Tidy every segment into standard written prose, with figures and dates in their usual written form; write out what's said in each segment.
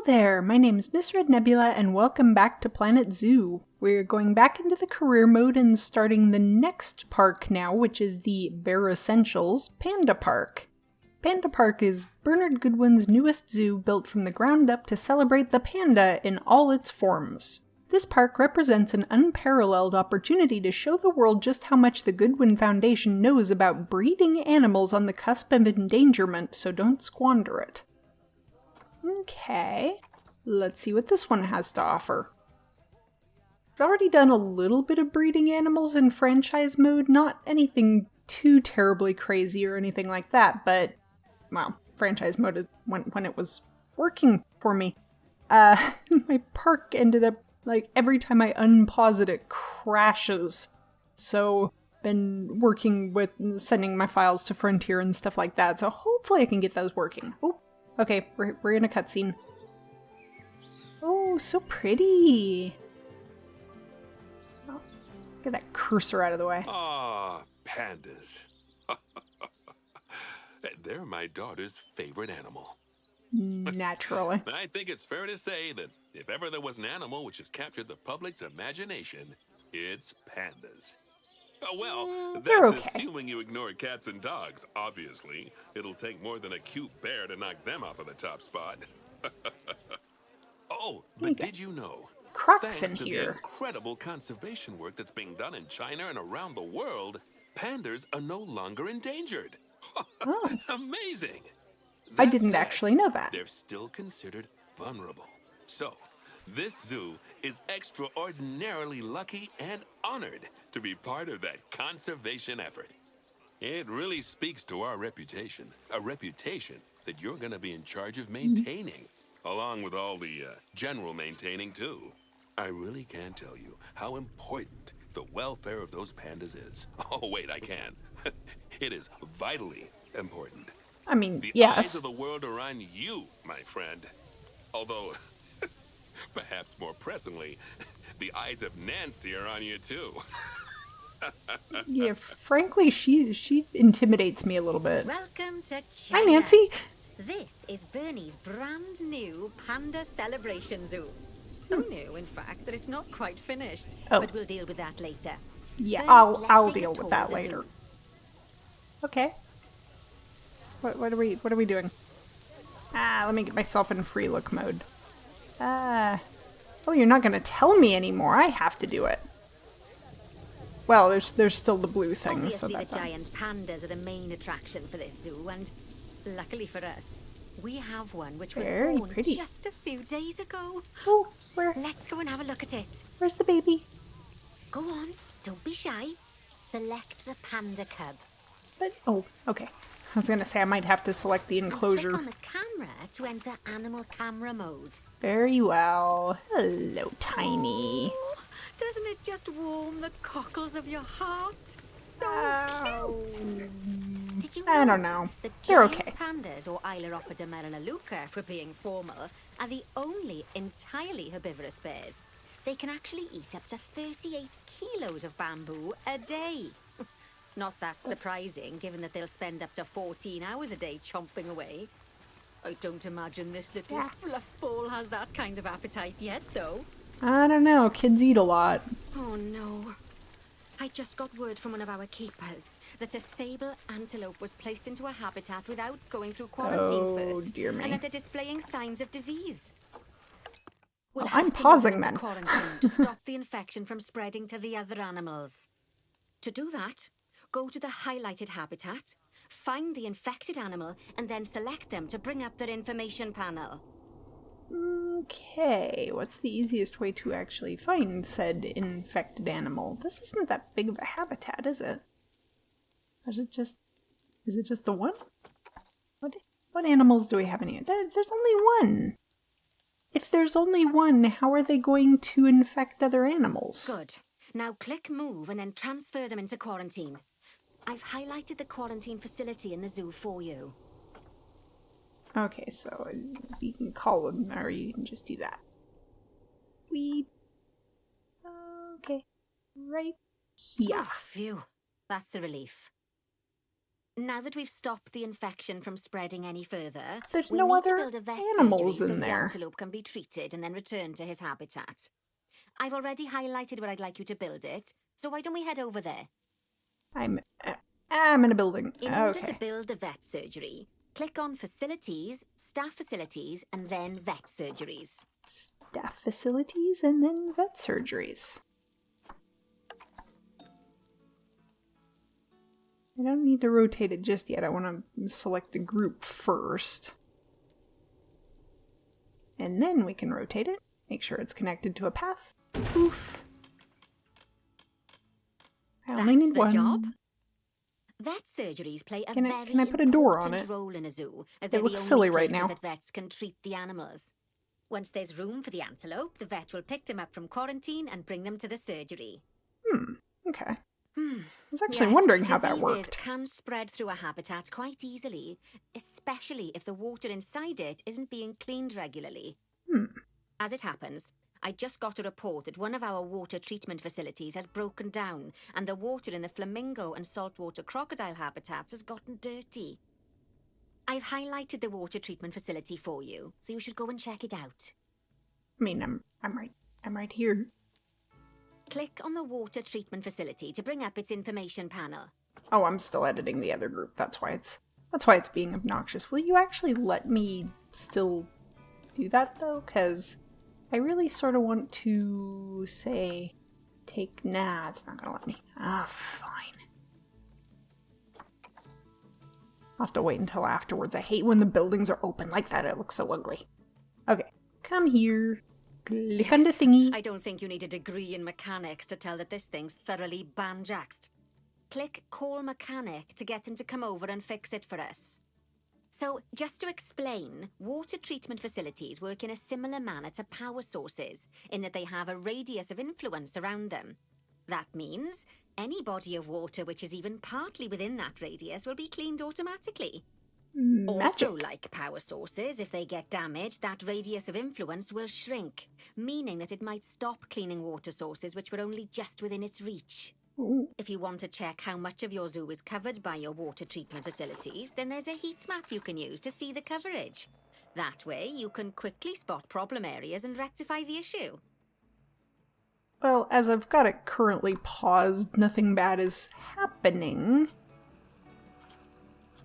there, my name is Ms.RedNebula and welcome back to Planet Zoo. We're going back into the career mode and starting the next park now, which is the Bare Essentials Panda Park. Panda Park is Bernard Goodwin's newest zoo built from the ground up to celebrate the panda in all its forms. This park represents an unparalleled opportunity to show the world just how much the Goodwin Foundation knows about breeding animals on the cusp of endangerment, so don't squander it. Okay, let's see what this one has to offer. I've already done a little bit of breeding animals in franchise mode, not anything too terribly crazy or anything like that, but, well, franchise mode is when it was working for me. My park ended up, like, every time I unpause it, it crashes. So, been working with sending my files to Frontier and stuff like that, so hopefully I can get those working. Oh. Okay, we're in a cutscene. Oh, so pretty. Oh, get that cursor out of the way. Ah, pandas. They're my daughter's favorite animal. Naturally. I think it's fair to say that if ever there was an animal which has captured the public's imagination, it's pandas. Oh, well, they're that's okay. assuming you ignore cats and dogs, obviously. It'll take more than a cute bear to knock them off of the top spot. Oh, but did you know? Crocs Thanks in to here. the incredible conservation work that's being done in China and around the world, pandas are no longer endangered. Oh. Amazing! I That didn't said, actually know that. They're still considered vulnerable. So, this zoo is extraordinarily lucky and honored to be part of that conservation effort. It really speaks to our reputation, a reputation that you're going to be in charge of maintaining, along with all the general maintaining too. I really can't tell you how important the welfare of those pandas is. Oh wait, I can. It is vitally important. I mean, The yes. eyes of the world are on you, my friend. Although, perhaps more pressingly, the eyes of Nancy are on you too. Yeah, frankly, she intimidates me a little bit. Welcome to Hi, China. Nancy. This is Bernie's brand new Panda Celebration Zoo. So new, in fact, that it's not quite finished. Oh. But we'll deal with that later. Yeah, First, let's I'll take a deal tour with that of the later. zoo. Okay. What are we doing? Let me get myself in free look mode. Oh, you're not gonna tell me anymore. I have to do it. Well, there's still the blue thing, Obviously, so that's the giant pandas are the main attraction for this zoo, and luckily for us, we have one which was Very born pretty. just a few days ago. Oh, where? Let's go and have a look at it. Where's the baby? Go on, don't be shy. Select the panda cub. But oh, okay. I was gonna say I might have to select the And enclosure. click on the camera to enter animal camera mode. Very well. Hello, Tiny. Oh, doesn't it just warm the cockles of your heart? So cute. Did you know I don't know. The They're giant okay. pandas, or Ailuropoda melaleuca, for being formal, are the only entirely herbivorous bears. They can actually eat up to 38 kilos of bamboo a day. Not that surprising, given that they'll spend up to 14 hours a day chomping away. I don't imagine this little fluff ball has that kind of appetite yet, though. I don't know. Kids eat a lot. Oh no. I just got word from one of our keepers that a sable antelope was placed into a habitat without going through quarantine first. Dear me. And that they're displaying signs of disease. Well, We'll I'm have to pausing move then. them to quarantine to stop the infection from spreading to the other animals. To do that, go to the highlighted habitat, find the infected animal, and then select them to bring up their information panel. Okay, what's the easiest way to actually find said infected animal? This isn't that big of a habitat, is it? Is it just the one? What animals do we have in here? There's only one. If there's only one, how are they going to infect other animals? Good. Now click move and then transfer them into quarantine. I've highlighted the quarantine facility in the zoo for you. Okay, so you can call them, or you can just do that. Okay, right here. Oh, phew. That's a relief. Now that we've stopped the infection from spreading any further, There's we no need other to build a vet animals surgery so in the there. antelope can be treated and then returned to his habitat. I've already highlighted where I'd like you to build it, so why don't we head over there? I'm in a building. In order to Okay. build the vet surgery, click on Facilities, Staff Facilities, and then Vet Surgeries. Staff facilities and then vet surgeries. I don't need to rotate it just yet. I want to select the group first. And then we can rotate it. Make sure it's connected to a path. Oof. I only need one. Job. Vet surgeries play a Can I put a very door on important it? role in a zoo, as It they're the looks only silly right places now. that vets can treat the animals. Once there's room for the antelope, the vet will pick them up from quarantine and bring them to the surgery. Okay. I was actually Yes, wondering how that diseases worked. can spread through a habitat quite easily, especially if the water inside it isn't being cleaned regularly. As it happens, I just got a report that one of our water treatment facilities has broken down and the water in the flamingo and saltwater crocodile habitats has gotten dirty. I've highlighted the water treatment facility for you, so you should go and check it out. I mean, I'm right here. Click on the water treatment facility to bring up its information panel. Oh, I'm still editing the other group. That's why it's being obnoxious. Will you actually let me still do that though? Because I really sort of want to say nah, it's not gonna let me. Ah, fine. I'll have to wait until afterwards. I hate when the buildings are open like that. It looks so ugly. Okay, come here. Click on the thingy. I don't think you need a degree in mechanics to tell that this thing's thoroughly banjaxed. Click Call Mechanic to get them to come over and fix it for us. So, just to explain, water treatment facilities work in a similar manner to power sources, in that they have a radius of influence around them. That means any body of water which is even partly within that radius will be cleaned automatically. Magic. Also, like power sources, if they get damaged, that radius of influence will shrink, meaning that it might stop cleaning water sources which were only just within its reach. Ooh. If you want to check how much of your zoo is covered by your water treatment facilities, then there's a heat map you can use to see the coverage. That way, you can quickly spot problem areas and rectify the issue. Well, as I've got it currently paused, nothing bad is happening.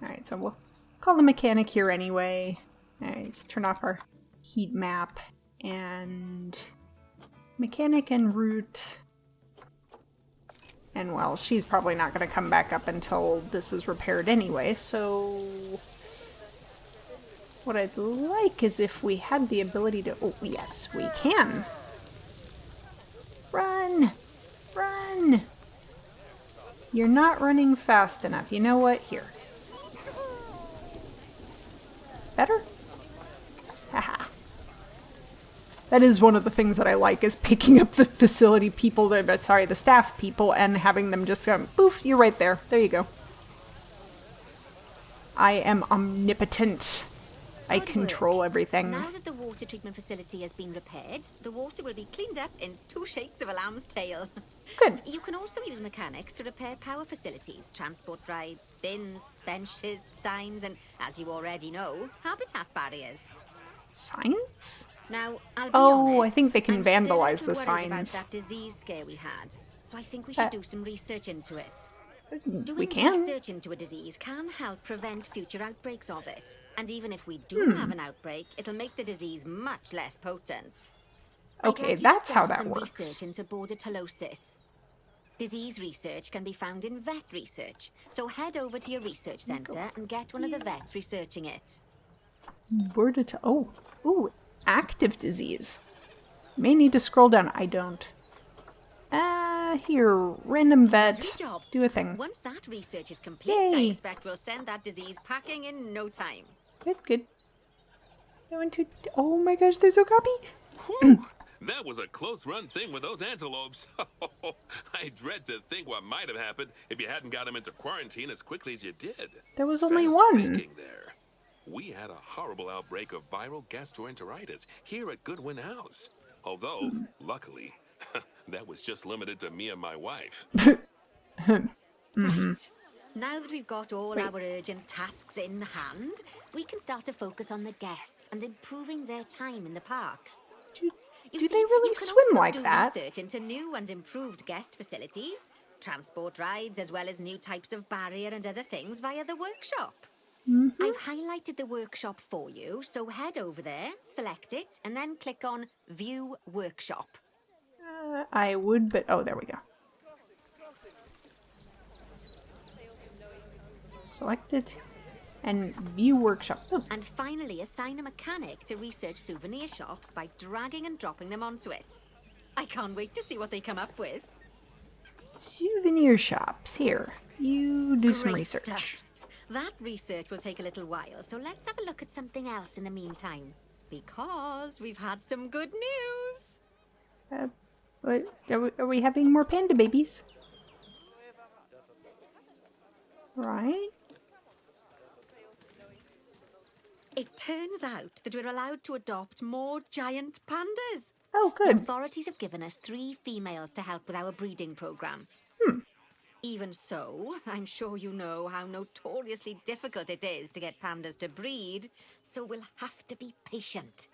Alright, so we'll call the mechanic here anyway. Alright, let's turn off our heat map. And mechanic en route. And well, she's probably not going to come back up until this is repaired anyway, so what I'd like is if we had the ability to... Oh, yes, we can! Run! Run! You're not running fast enough. You know what? Here. Better? Haha. That is one of the things that I like, is picking up the facility people, the staff people, and having them just go, poof, you're right there. There you go. I am omnipotent. I control everything. Now that the water treatment facility has been repaired, the water will be cleaned up in 2 shakes of a lamb's tail. Good. You can also use mechanics to repair power facilities, transport rides, bins, benches, signs, and, as you already know, habitat barriers. Signs? Now, I'll be Oh, honest, I think they can I'm still a vandalize the little worried about signs. that disease scare we had, so I think we should do some research into it. Doing We can. research into a disease can help prevent future outbreaks of it. And even if we do have an outbreak, it'll make the disease much less potent. I'd Okay, like you to that's how start that some works. research into bordetalosis. Disease research can be found in vet research, so head over to your research centre and get one of the vets researching it. Oh, ooh, active disease. May need to scroll down. I don't. Here, random vet. Good job. Do a thing. Once that research is complete, I Yay. expect we'll send that disease packing in no time. Good, good. Oh my gosh, they're so copy. Whew, that was a close-run thing with those antelopes. I dread to think what might have happened if you hadn't got them into quarantine as quickly as you did. There was only Fast one. thinking there. We had a horrible outbreak of viral gastroenteritis here at Goodwin House. Although, luckily, that was just limited to me and my wife. Right. Now that we've got all Wait. our urgent tasks in hand, we can start to focus on the guests and improving their time in the park. Do You they see, really you can swim also like do that? research into new and improved guest facilities, transport rides, as well as new types of barrier and other things via the workshop. Mm-hmm. I've highlighted the workshop for you, so head over there, select it, and then click on View Workshop. I would, but oh, there we go. Select it and view workshop. Oh, And finally, assign a mechanic to research souvenir shops by dragging and dropping them onto it. I can't wait to see what they come up with. souvenir shops. Here, you do some Great research. stuff. That research will take a little while, so let's have a look at something else in the meantime. Because we've had some good news. What, are we having more panda babies? Right? It turns out that we're allowed to adopt more giant pandas. Oh, The good. authorities have given us 3 females to help with our breeding program. Even so, I'm sure you know how notoriously difficult it is to get pandas to breed, so we'll have to be patient.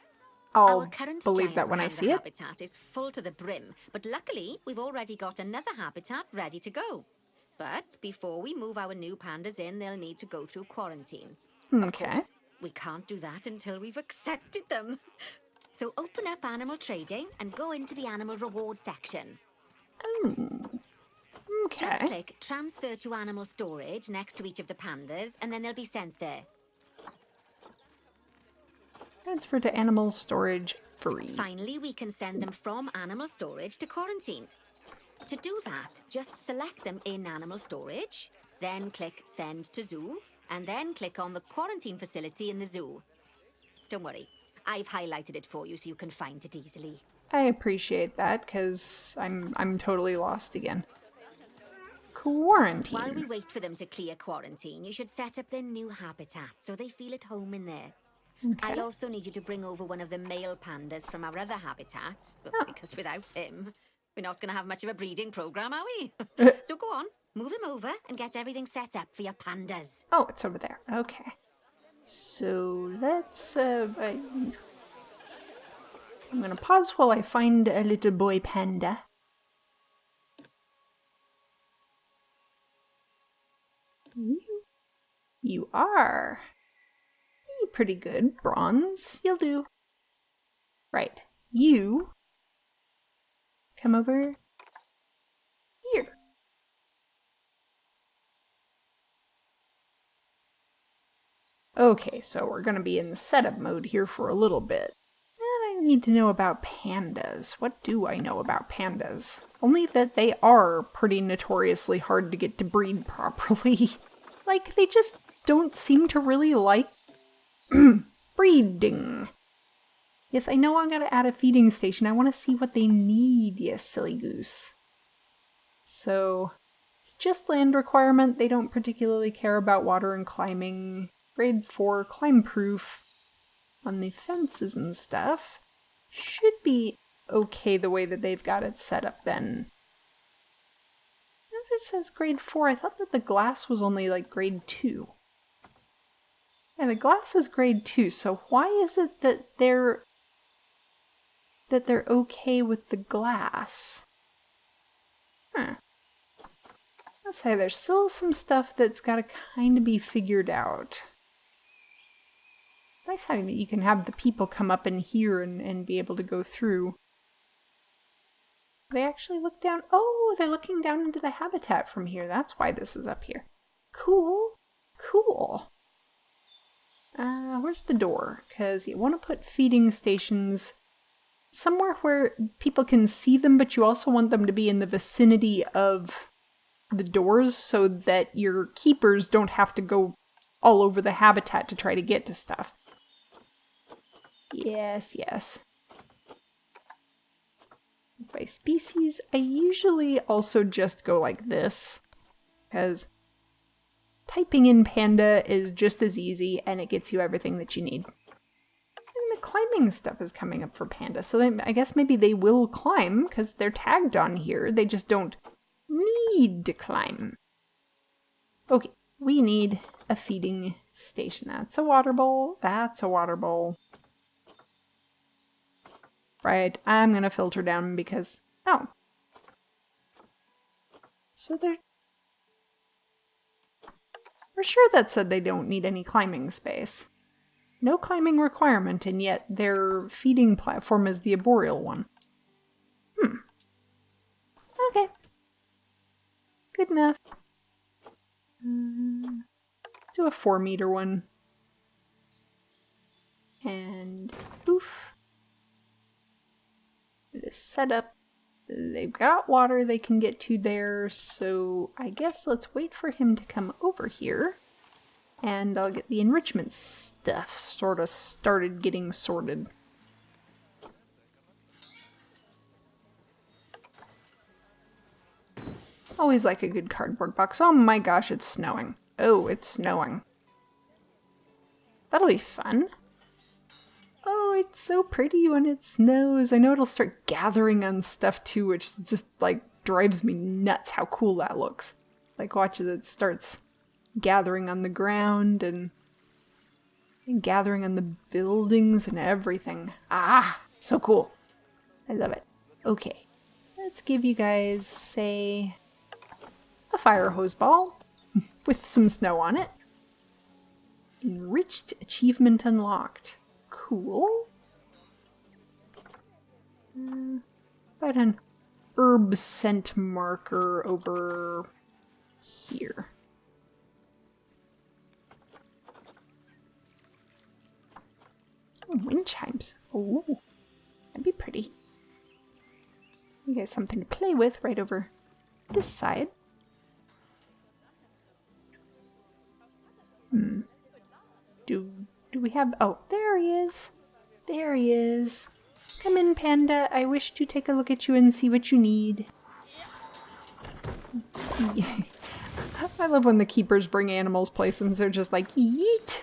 I'll Our current believe giant that when I panda see it. habitat is full to the brim, but luckily we've already got another habitat ready to go. But before we move our new pandas in, they'll need to go through quarantine. Of Okay. course, we can't do that until we've accepted them. So open up animal trading and go into the animal reward section. Just Okay. click transfer to animal storage next to each of the pandas, and then they'll be sent there. Transfer to animal storage free. Finally, we can send them from animal storage to quarantine. To do that, just select them in animal storage, then click send to zoo, and then click on the quarantine facility in the zoo. Don't worry, I've highlighted it for you so you can find it easily. I appreciate that, because I'm totally lost again. Quarantine. While we wait for them to clear quarantine, you should set up their new habitat so they feel at home in there. Okay. I'll also need you to bring over one of the male pandas from our other habitat, because without him, we're not going to have much of a breeding program, are we? So go on, move him over and get everything set up for your pandas. Oh, it's over there. Okay. So let's, I'm gonna pause while I find a little boy panda. You are. You're pretty good. Bronze. You'll do. Right. You come over here. Okay, so we're going to be in setup mode here for a little bit. And I need to know about pandas. What do I know about pandas? Only that they are pretty notoriously hard to get to breed properly. Like, they just don't seem to really like breeding. Yes, I know I'm going to add a feeding station. I want to see what they need, you silly goose. So, it's just land requirement. They don't particularly care about water and climbing. Grade 4, climb proof on the fences and stuff. Should be okay the way that they've got it set up then. If it says grade 4, I thought that the glass was only like grade 2. Yeah, the glass is grade 2, so why is it that they're okay with the glass? Let's say there's still some stuff that's got to kind of be figured out. Nice having that you can have the people come up in here and be able to go through. They actually look down. Oh, they're looking down into the habitat from here. That's why this is up here. Cool. Cool. Where's the door? Because you want to put feeding stations somewhere where people can see them, but you also want them to be in the vicinity of the doors so that your keepers don't have to go all over the habitat to try to get to stuff. Yes, yes. By species, I usually also just go like this, because typing in panda is just as easy and it gets you everything that you need. And the climbing stuff is coming up for panda, so then I guess maybe they will climb because they're tagged on here. They just don't need to climb. Okay, we need a feeding station. That's a water bowl. That's a water bowl. Right, I'm gonna filter down because... Oh. So they're... We're sure that said they don't need any climbing space. No climbing requirement, and yet their feeding platform is the arboreal one. Okay. Good enough. Do a 4-meter one. And poof. This setup. They've got water they can get to there, so I guess let's wait for him to come over here. And I'll get the enrichment stuff sort of started getting sorted. Always like a good cardboard box. Oh my gosh, it's snowing. Oh, it's snowing. That'll be fun. Oh, it's so pretty when it snows. I know it'll start gathering on stuff too, which just like drives me nuts how cool that looks. Like watch as it starts gathering on the ground and gathering on the buildings and everything. Ah, so cool. I love it. Okay, let's give you guys, say, a fire hose ball with some snow on it. Enriched achievement unlocked. Cool. About an herb scent marker over here. Oh, wind chimes. Oh, that'd be pretty. We got something to play with right over this side. Do we have... Oh, there he is. There he is. Come in, Panda. I wish to take a look at you and see what you need. I love when the keepers bring animals places. They're just like, yeet!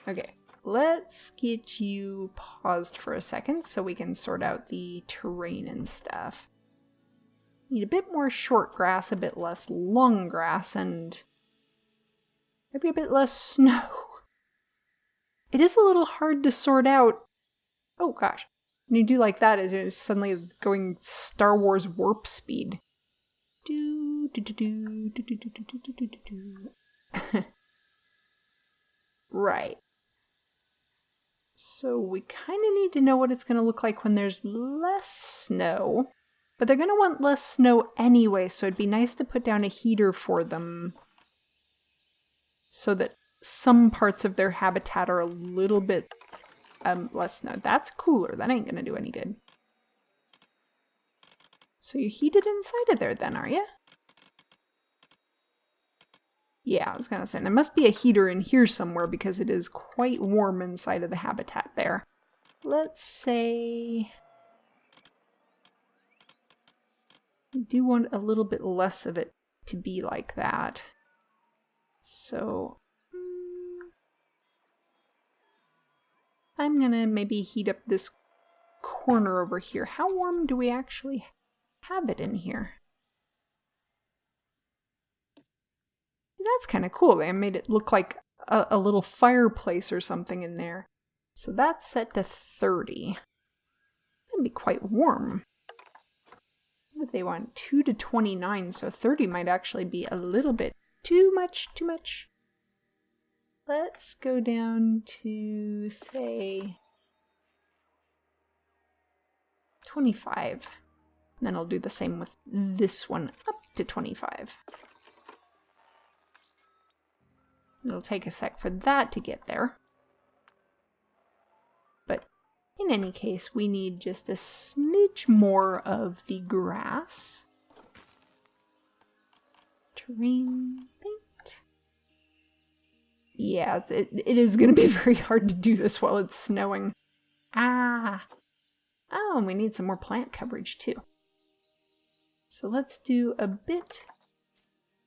Okay, let's get you paused for a second so we can sort out the terrain and stuff. Need a bit more short grass, a bit less long grass, and maybe a bit less snow. It is a little hard to sort out. Oh gosh, when you do like that, it's suddenly going Star Wars warp speed. Right. So we kind of need to know what it's going to look like when there's less snow. But they're going to want less snow anyway, so it'd be nice to put down a heater for them so that some parts of their habitat are a little bit less snow. That's cooler. That ain't going to do any good. So you're heated inside of there then, are you? Yeah, I was going to say, there must be a heater in here somewhere because it is quite warm inside of the habitat there. Let's say... we do want a little bit less of it to be like that. So... I'm gonna maybe heat up this corner over here. How warm do we actually have it in here? That's kind of cool. They made it look like a little fireplace or something in there. So that's set to 30. That'd be quite warm. But they want 2 to 29, so 30 might actually be a little bit too much. Let's go down to, say, 25. And then I'll do the same with this one, up to 25. It'll take a sec for that to get there. But in any case, we need just a smidge more of the grass. Terrain paint. Yeah, it is going to be very hard to do this while it's snowing. Ah! Oh, and we need some more plant coverage too. So let's do a bit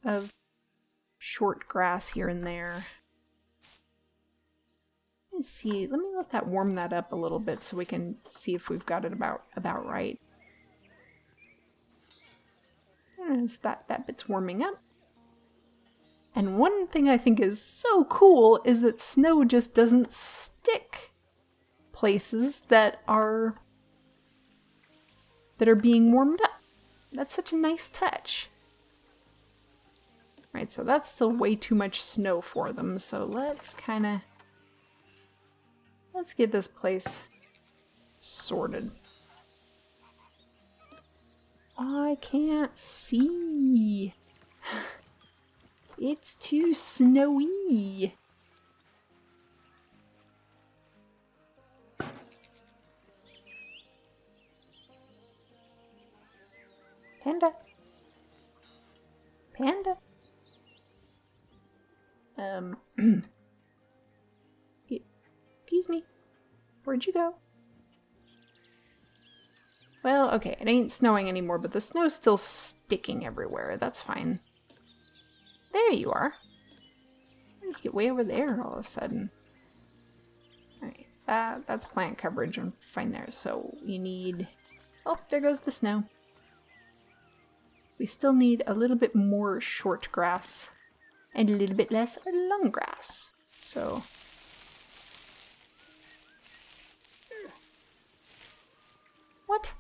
of short grass here and there. Let's see, let me let that warm that up a little bit so we can see if we've got it about right. As that bit's warming up. And one thing I think is so cool is that snow just doesn't stick places that are being warmed up. That's such a nice touch. Right, so that's still way too much snow for them, so let's get this place sorted. I can't see. It's too snowy. Panda. Panda. Excuse me. Where'd you go? Well, okay, it ain't snowing anymore, but the snow's still sticking everywhere. That's fine. There you are. You get way over there all of a sudden. Alright, that's plant coverage. I'm fine there. So you need... Oh, there goes the snow. We still need a little bit more short grass and a little bit less long grass. So... What?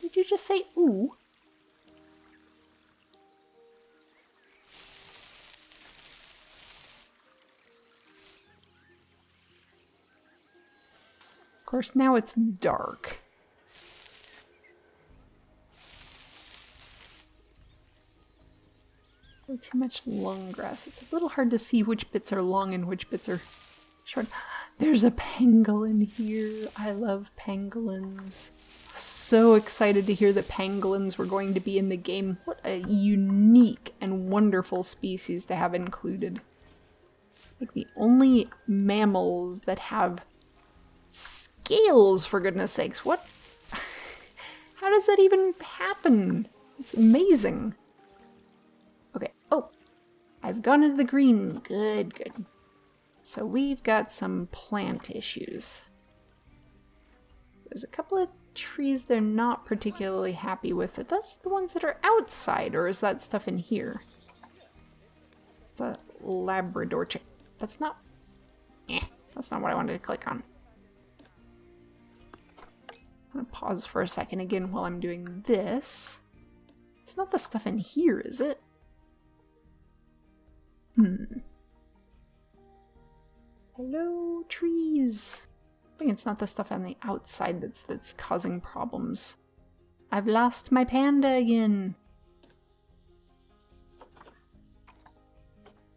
Did you just say ooh? Of course, now it's dark. Way too much long grass. It's a little hard to see which bits are long and which bits are short. There's a pangolin here. I love pangolins. So excited to hear that pangolins were going to be in the game. What a unique and wonderful species to have included. Like the only mammals that have scales, for goodness sakes. What? How does that even happen? It's amazing. Okay. Oh, I've gone into the green. Good, good. So we've got some plant issues. There's a couple of trees they're not particularly happy with. Are those the ones that are outside, or is that stuff in here? It's a Labrador chick. That's not... that's not what I wanted to click on. I'm gonna pause for a second again while I'm doing this. It's not the stuff in here, is it? Hello, trees. I think it's not the stuff on the outside that's causing problems. I've lost my panda again.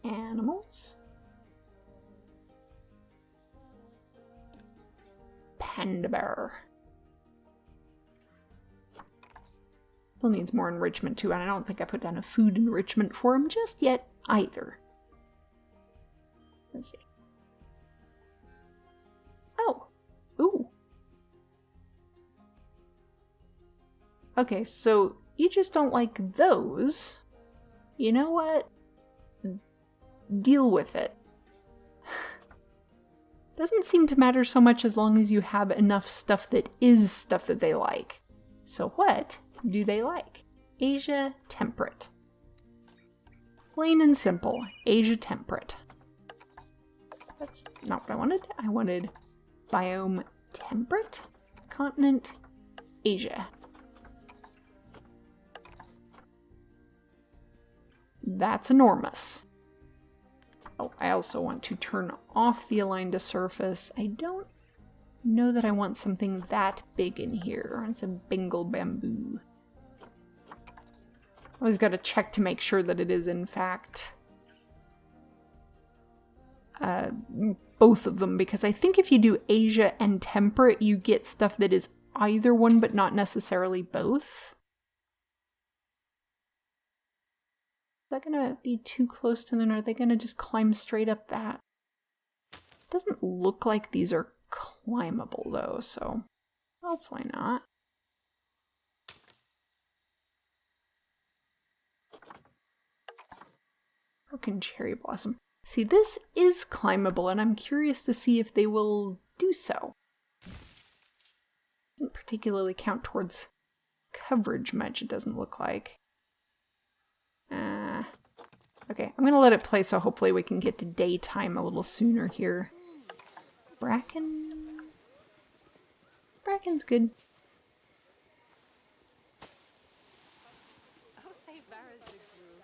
Animals. Panda bear. Still needs more enrichment too, and I don't think I put down a food enrichment for him just yet either. Let's see. Oh. Ooh. Okay, so you just don't like those. You know what? Deal with it. Doesn't seem to matter so much as long as you have enough stuff that is stuff that they like. So what do they like? Asia temperate. Plain and simple. Asia temperate. That's not what I wanted. I wanted biome temperate. Continent Asia. That's enormous. Oh, I also want to turn off the align to surface. I don't know that I want something that big in here. It's a Bengal bamboo. Always got to check to make sure that it is in fact both of them, because I think if you do Asia and temperate, you get stuff that is either one but not necessarily both. Is that gonna be too close to them, or are they gonna just climb straight up that? It doesn't look like these are climbable though, so hopefully not. Broken cherry blossom. See, this is climbable, and I'm curious to see if they will do so. Doesn't particularly count towards coverage much, it doesn't look like. Okay, I'm gonna let it play so hopefully we can get to daytime a little sooner here. Bracken? Bracken's good.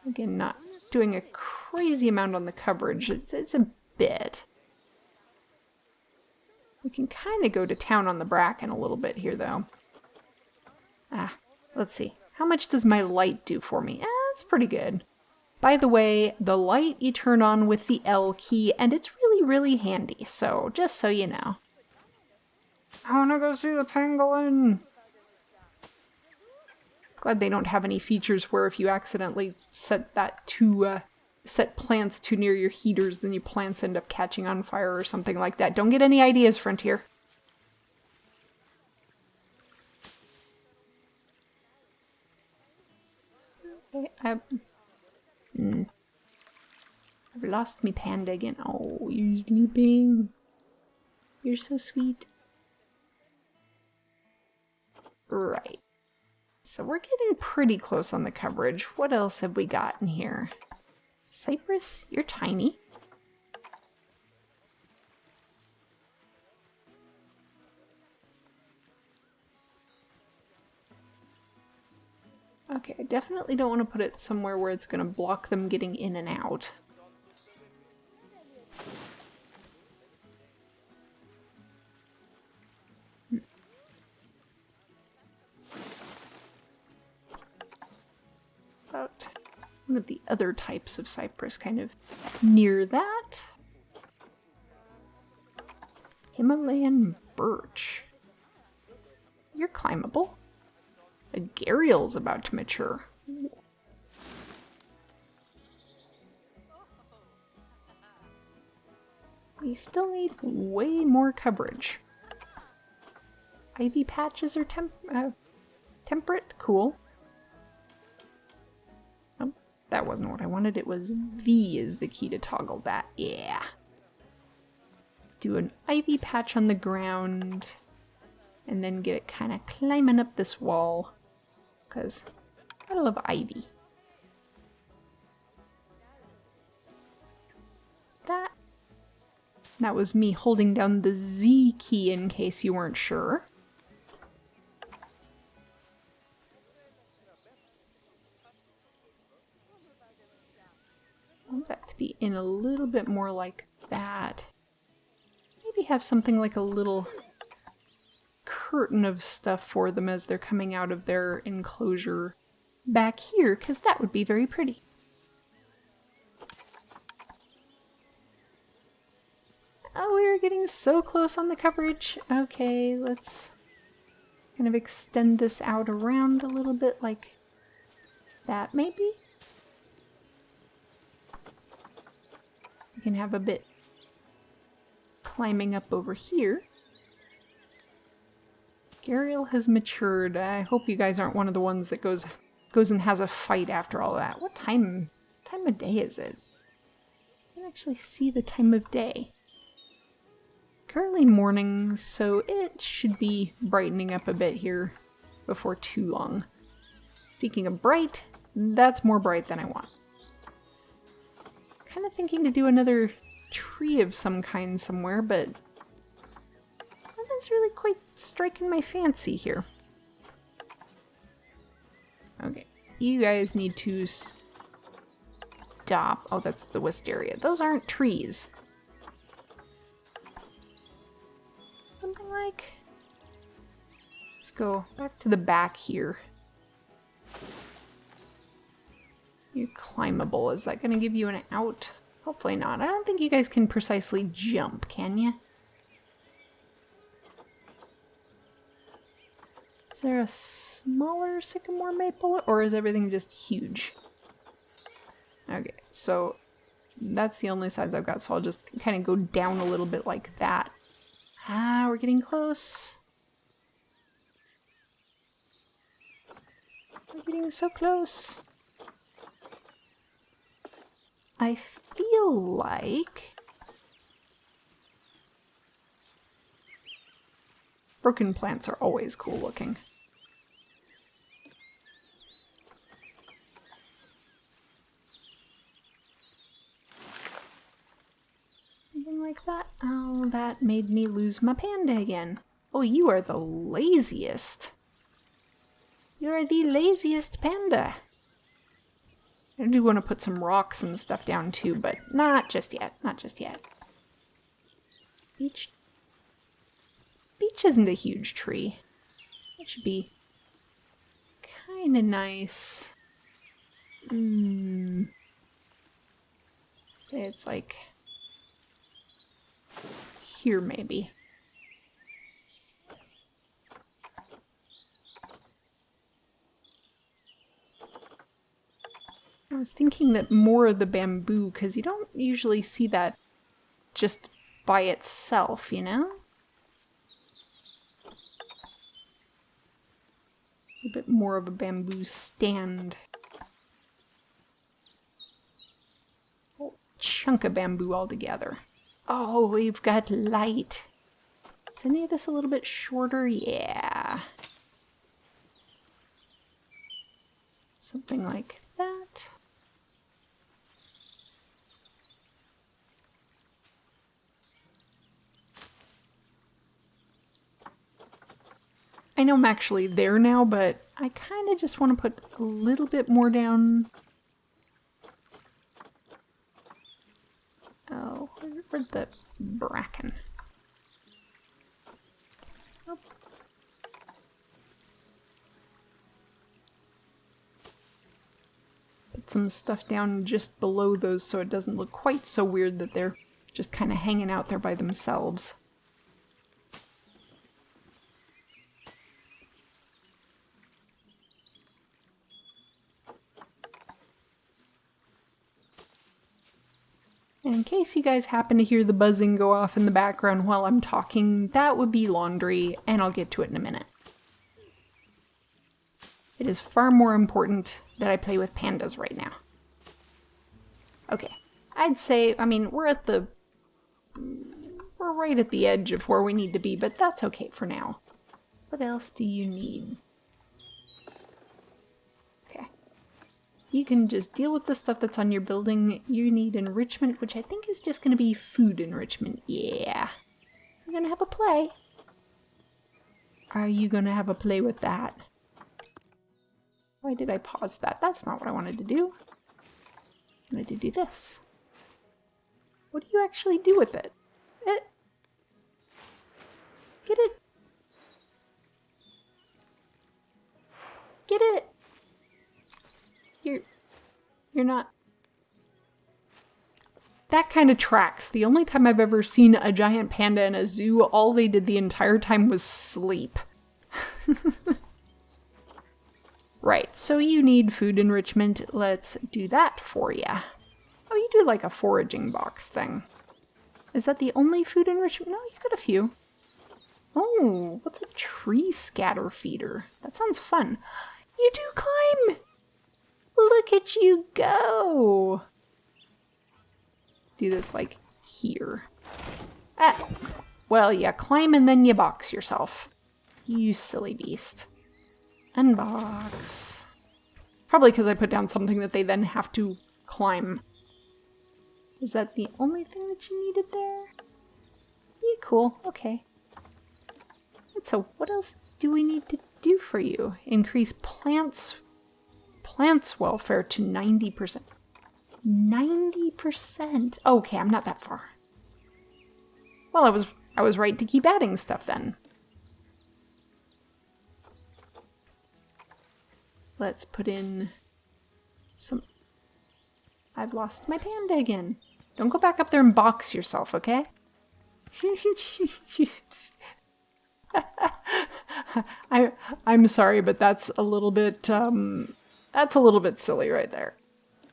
Again, not doing a crazy amount on the coverage. It's a bit. We can kind of go to town on the bracken a little bit here, though. Let's see. How much does my light do for me? It's pretty good. By the way, the light you turn on with the L key, and it's really, really handy, so just so you know. I want to go see the pangolin! Glad they don't have any features where if you accidentally set that to, set plants too near your heaters, then your plants end up catching on fire or something like that. Don't get any ideas, Frontier. Okay, I've lost me panda again. Oh, you're sleeping. You're so sweet. Right. So we're getting pretty close on the coverage. What else have we got in here? Cypress, you're tiny. Okay, I definitely don't want to put it somewhere where it's going to block them getting in and out. About one of the other types of cypress kind of near that. Himalayan birch. You're climbable. A gharial's about to mature. We still need way more coverage. Ivy patches are temperate. Cool. Oh, that wasn't what I wanted. It was V is the key to toggle that. Yeah. Do an ivy patch on the ground. And then get it kind of climbing up this wall. Because I love ivy. That was me holding down the Z key in case you weren't sure. I want that to be in a little bit more like that. Maybe have something like a little curtain of stuff for them as they're coming out of their enclosure back here, because that would be very pretty. Oh, we're getting so close on the coverage. Okay, let's kind of extend this out around a little bit like that, maybe? We can have a bit climbing up over here. Gharial has matured. I hope you guys aren't one of the ones that goes and has a fight after all that. What time of day is it? I can actually see the time of day. Currently morning, so it should be brightening up a bit here before too long. Speaking of bright, that's more bright than I want. Kind of thinking to do another tree of some kind somewhere, but nothing's really quite striking my fancy here. Okay, you guys need to stop. Oh, that's the wisteria. Those aren't trees. Something like... Let's go back to the back here. You're climbable. Is that going to give you an out? Hopefully not. I don't think you guys can precisely jump, can you? Is there a smaller sycamore maple, or is everything just huge? Okay, so that's the only size I've got, so I'll just kind of go down a little bit like that. Ah, we're getting close. We're getting so close. I feel like broken plants are always cool looking. That made me lose my panda again. Oh, you are the laziest. You're the laziest panda. I do want to put some rocks and stuff down too, but not just yet. Not just yet. Beech isn't a huge tree. It should be kind of nice. Say it's like here maybe. I was thinking that more of the bamboo, because you don't usually see that just by itself, you know? A bit more of a bamboo stand. Whole chunk of bamboo altogether. Oh, we've got light. Is any of this a little bit shorter? Yeah. Something like that. I know I'm actually there now, but I kind of just want to put a little bit more down. Oh, where'd the bracken? Oh. Put some stuff down just below those so it doesn't look quite so weird that they're just kind of hanging out there by themselves. And in case you guys happen to hear the buzzing go off in the background while I'm talking, that would be laundry, and I'll get to it in a minute. It is far more important that I play with pandas right now. Okay, I'd say, I mean, we're right at the edge of where we need to be, but that's okay for now. What else do you need? You can just deal with the stuff that's on your building. You need enrichment, which I think is just going to be food enrichment. Yeah. You're going to have a play. Are you going to have a play with that? Why did I pause that? That's not what I wanted to do. I wanted to do this. What do you actually do with it? Get it. Get it. You're not... That kind of tracks. The only time I've ever seen a giant panda in a zoo, all they did the entire time was sleep. Right, so you need food enrichment. Let's do that for you. Oh, you do like a foraging box thing. Is that the only food enrichment? No, you got a few. Oh, what's a tree scatter feeder? That sounds fun. You do climb! Look at you go! Do this like here. Ah, well, you climb and then you box yourself. You silly beast. Unbox. Probably because I put down something that they then have to climb. Is that the only thing that you needed there? Yeah, cool. Okay. And so what else do we need to do for you? Increase plants welfare to 90%. 90%? Okay, I'm not that far. Well, I was right to keep adding stuff then. Let's put in some... I've lost my panda again. Don't go back up there and box yourself, okay? I'm sorry, but that's a little bit silly right there.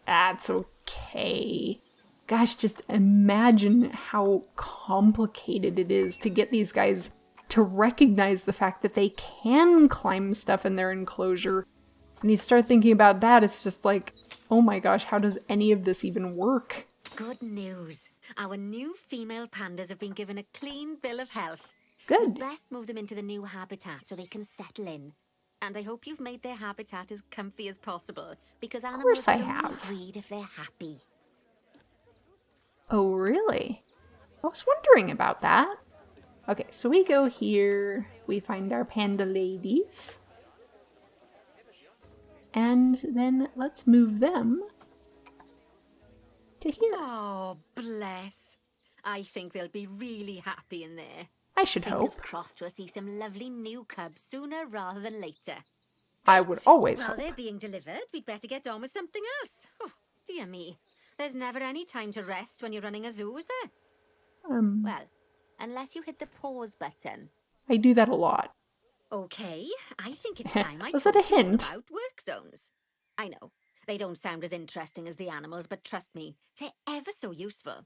That's okay. Gosh, just imagine how complicated it is to get these guys to recognize the fact that they can climb stuff in their enclosure. When you start thinking about that, it's just like, oh my gosh, how does any of this even work? Good news. Our new female pandas have been given a clean bill of health. Good. We'd best move them into the new habitat so they can settle in. And I hope you've made their habitat as comfy as possible, because animals will only breed if they're happy. Oh, really? I was wondering about that. Okay, so we go here, we find our panda ladies. And then let's move them to here. Oh, bless. I think they'll be really happy in there. I should Fingers hope. crossed we'll see some lovely new cubs sooner rather than later. I would always While hope. they're being delivered, we'd better get on with something else. Oh, dear me. There's never any time to rest when you're running a zoo, is there? Well, unless you hit the pause button. I do that a lot. Okay, I think it's time I Was that a told you all hint? about work zones. I know, they don't sound as interesting as the animals, but trust me, they're ever so useful.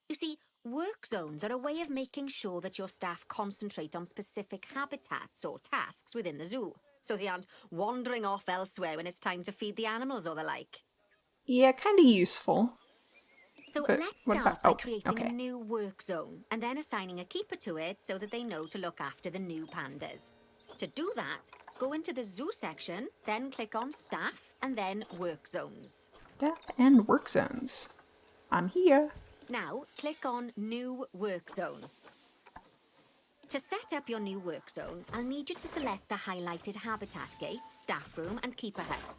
You see, work zones are a way of making sure that your staff concentrate on specific habitats or tasks within the zoo, so they aren't wandering off elsewhere when it's time to feed the animals or the like. Yeah, kind of useful. So But let's what start about- by oh, creating okay. a new work zone and then assigning a keeper to it so that they know to look after the new pandas. To do that, go into the zoo section, then click on staff and then work zones. Staff and work zones. I'm here. Now, click on new work zone. To set up your new work zone, I'll need you to select the highlighted habitat gate, staff room and keeper hut.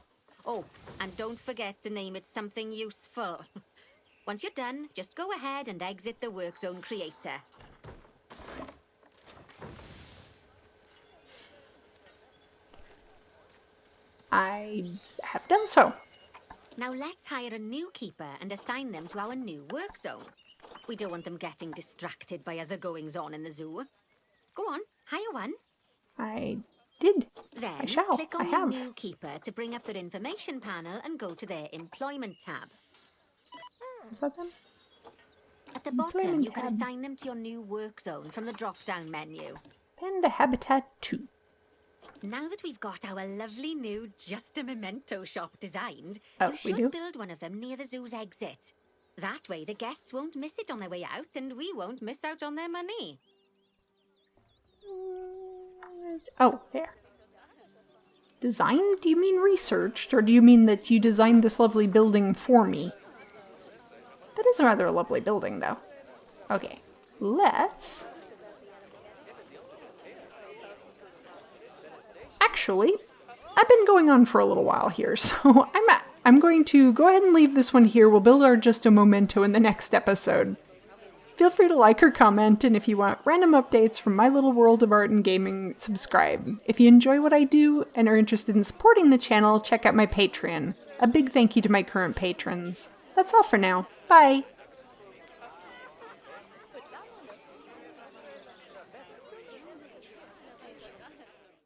Oh, and don't forget to name it something useful. Once you're done, just go ahead and exit the work zone creator. I have done so. Now let's hire a new keeper and assign them to our new work zone. We don't want them getting distracted by other goings-on in the zoo. Go on, hire one. I did. Then I shall. click I on your have. new keeper to bring up their information panel and go to their employment tab. Is that them? At the bottom, Employment you can tab. assign them to your new work zone from the drop-down menu. Panda Habitat 2. Now that we've got our lovely new Just a Memento shop designed, Oh, you we should do? build one of them near the zoo's exit. That way the guests won't miss it on their way out and we won't miss out on their money. Oh, there. Designed? Do you mean researched? Or do you mean that you designed this lovely building for me? That is rather a lovely building, though. Okay, let's... Actually, I've been going on for a little while here, so I'm going to go ahead and leave this one here. We'll build our Just a Memento in the next episode. Feel free to like or comment, and if you want random updates from my little world of art and gaming, subscribe. If you enjoy what I do and are interested in supporting the channel, check out my Patreon. A big thank you to my current patrons. That's all for now. Bye!